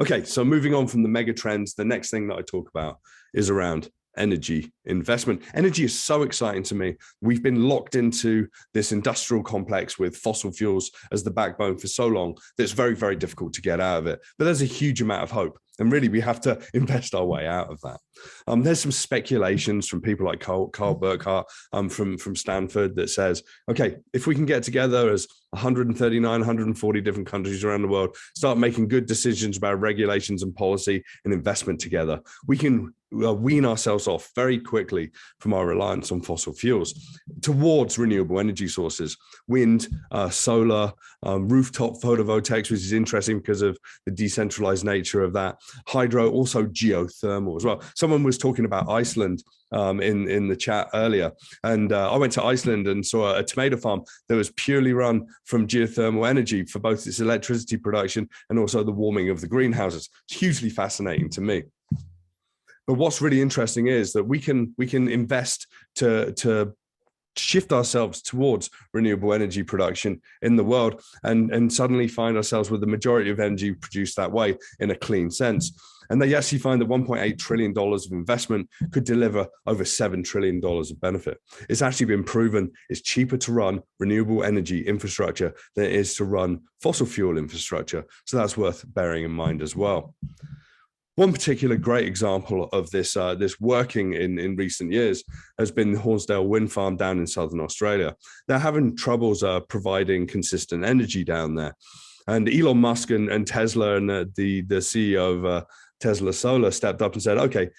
Okay, so moving on from the mega trends, the next thing that I talk about is around energy investment. Energy is so exciting to me. We've been locked into this industrial complex with fossil fuels as the backbone for so long that it's very, very difficult to get out of it. But there's a huge amount of hope. And really, we have to invest our way out of that. There's some speculations from people like Carl Burkhart from Stanford that says, okay, if we can get together as 139, 140 different countries around the world, start making good decisions about regulations and policy and investment together, we can wean ourselves off very quickly from our reliance on fossil fuels towards renewable energy sources, wind, solar, rooftop photovoltaics, which is interesting because of the decentralized nature of that, hydro, also geothermal as well. Someone was talking about Iceland in the chat earlier, and I went to Iceland and saw a tomato farm that was purely run from geothermal energy for both its electricity production and also the warming of the greenhouses. It's hugely fascinating to me. But what's really interesting is that we can invest to shift ourselves towards renewable energy production in the world and suddenly find ourselves with the majority of energy produced that way in a clean sense. And they actually find that $1.8 trillion of investment could deliver over $7 trillion of benefit. It's actually been proven it's cheaper to run renewable energy infrastructure than it is to run fossil fuel infrastructure. So that's worth bearing in mind as well. One particular great example of this working in recent years has been the Hornsdale wind farm down in southern Australia. They're having troubles providing consistent energy down there. And Elon Musk and Tesla and the CEO of Tesla Solar stepped up and said, okay,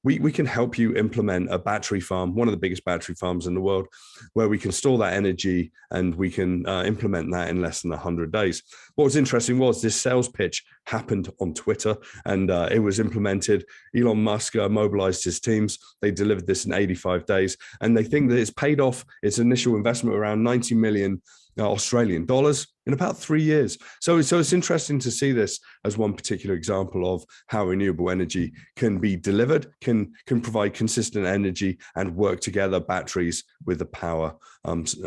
we can help you implement a battery farm, one of the biggest battery farms in the world, where we can store that energy and we can implement that in less than 100 days. What was interesting was this sales pitch happened on Twitter and it was implemented. Elon Musk mobilized his teams. They delivered this in 85 days. And they think that it's paid off its initial investment around 90 million Australian dollars in about 3 years. So it's interesting to see this as one particular example of how renewable energy can be delivered, can provide consistent energy and work together batteries with the power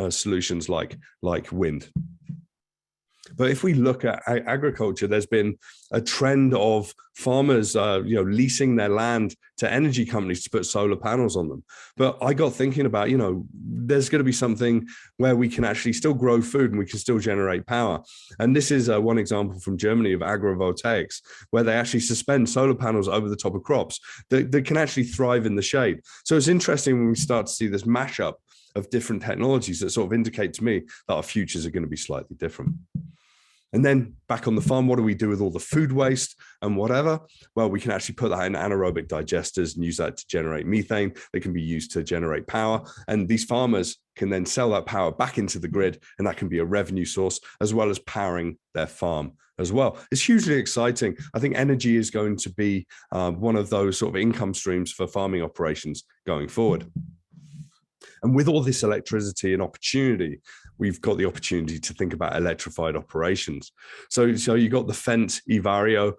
solutions like wind. But if we look at agriculture, there's been a trend of farmers, leasing their land to energy companies to put solar panels on them. But I got thinking about, there's going to be something where we can actually still grow food and we can still generate power. And this is one example from Germany of agrovoltaics, where they actually suspend solar panels over the top of crops that can actually thrive in the shade. So it's interesting when we start to see this mashup of different technologies that sort of indicate to me that our futures are going to be slightly different. And then back on the farm, what do we do with all the food waste and whatever? Well, we can actually put that in anaerobic digesters and use that to generate methane. They can be used to generate power. And these farmers can then sell that power back into the grid, and that can be a revenue source as well as powering their farm as well. It's hugely exciting. I think energy is going to be one of those sort of income streams for farming operations going forward. And with all this electricity and opportunity, we've got the opportunity to think about electrified operations. So you got the Fendt eVario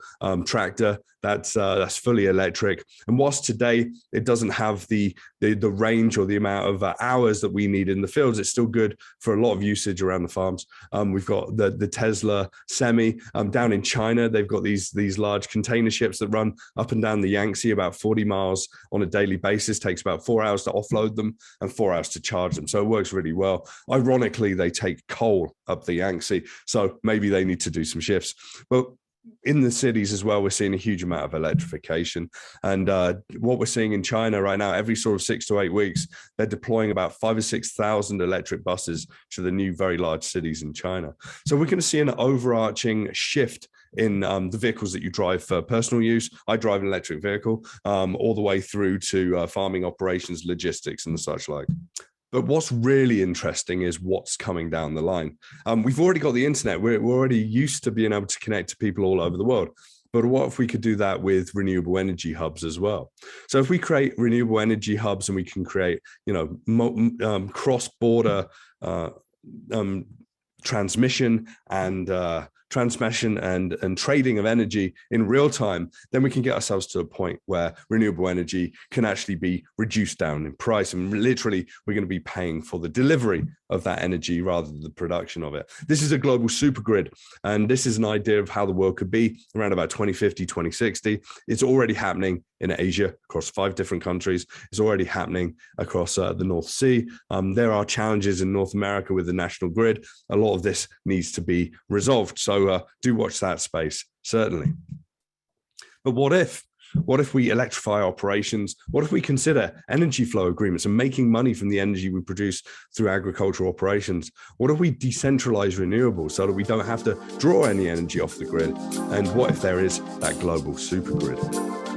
tractor that's fully electric. And whilst today it doesn't have the range or the amount of hours that we need in the fields, it's still good for a lot of usage around the farms. We've got the Tesla Semi down in China. They've got these large container ships that run up and down the Yangtze about 40 miles on a daily basis. Takes about 4 hours to offload them and 4 hours to charge them. So it works really well. Ironically, they take coal up the Yangtze, so maybe they need to do some shifts. But in the cities as well, we're seeing a huge amount of electrification. And what we're seeing in China right now, every sort of 6 to 8 weeks, they're deploying about 5,000 or 6,000 electric buses to the new very large cities in China. So we're going to see an overarching shift in the vehicles that you drive for personal use. I drive an electric vehicle all the way through to farming operations, logistics and such like. But what's really interesting is what's coming down the line. We've already got the internet. We're already used to being able to connect to people all over the world. But what if we could do that with renewable energy hubs as well? So if we create renewable energy hubs and we can create, cross-border transmission and trading of energy in real time, then we can get ourselves to a point where renewable energy can actually be reduced down in price. And literally, we're going to be paying for the delivery of that energy rather than the production of it. This is a global supergrid, and this is an idea of how the world could be around about 2050, 2060. It's already happening in Asia across 5 different countries. It's already happening across the North Sea. There are challenges in North America with the national grid. A lot of this needs to be resolved. So do watch that space, certainly. But what if? What if we electrify operations? What if we consider energy flow agreements and making money from the energy we produce through agricultural operations? What if we decentralize renewables so that we don't have to draw any energy off the grid? And what if there is that global supergrid?